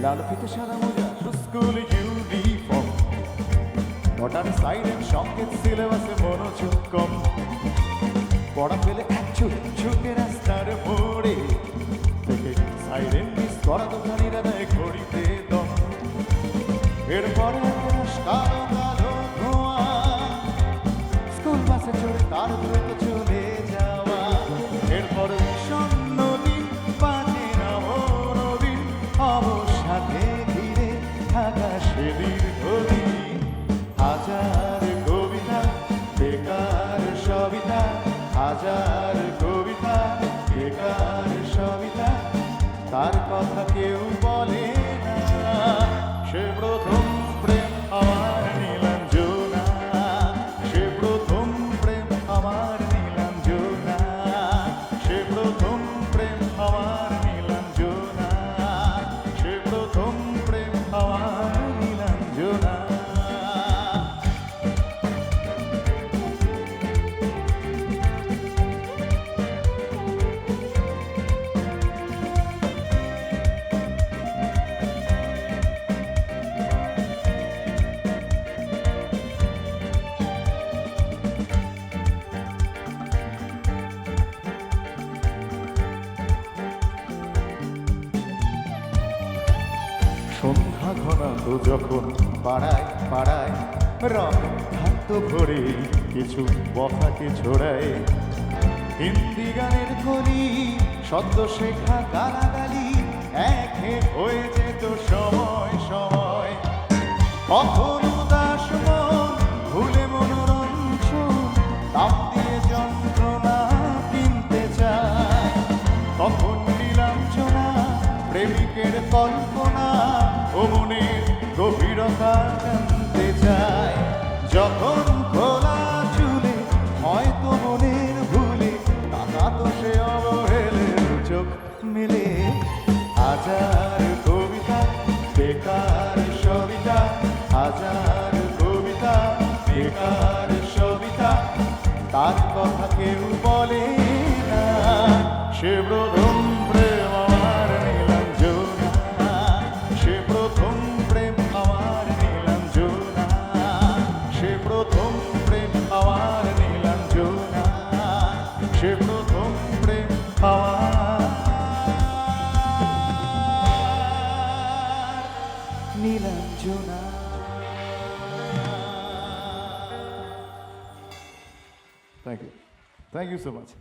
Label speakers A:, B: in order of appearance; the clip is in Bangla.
A: লাল ফিতে সাদা মোজা স্কুল ইউনিফর্ম নটার সাইরেন সংকেত সিলেবাসে মনোযোগ কম পড়া ফেলে এক ছুটে রাস্তার মোড়ে থেকে সাইরেন মিস করা দোকানিরা দেয় ঘড়িতে দম এরপরে কালো কালো ধোঁয়া স্কুল বাসে চড়ে তার দ্রুত চলে যাওয়া এরপর বিষণ্ণ দিন বাজে নবীন অবসাদে ঘিরে থাকা সে দীর্ঘদিন হাজার কবিতা বেকার সবিতা হাজার কবিতা বেকার সবিতা তার কথা কেউ বলে না সে প্রথম প্রেম আমার নীলাঞ্জনা সে প্রথম প্রেম আমার নীলাঞ্জনা সে প্রথম প্রেম আমার নীলাঞ্জনা সে প্রথম প্রেম আমার নীলাঞ্জনা সন্ধ্যা ঘনাতো যখন পাড়ায় পাড়ায় রং থাকত ভরে কিছু বখাকে ছড়ায় হিন্দি গানের কলি সদ্য শেখা গালাগালি একে হয়ে যেত সময় সময় কখন উদাস মন ভুলে মনোরঞ্জন দাম দিয়ে যন্ত্রণা কিনতে চায় তখন নীলাঞ্জনা প্রেমিকের কল্পনা ও মনের গভীরতা জানতে চায় যখন খোলা চুলে হয়তো মনের ভুলে তাকাতো সে অবহেলের চোখ মেলে হাজার কবিতা বেকার সবিতা হাজার কবিতা বেকার সবিতা তার কথা কেউ বলে না সে প্রথম প্রেম আমার নীলাঞ্জনা সে প্রথম প্রেম আমার নীলাঞ্জনা সে প্রথম প্রেম আমার নীলাঞ্জনা সে প্রথম প্রেম আমার Nilanjana Thank you. Thank you so much.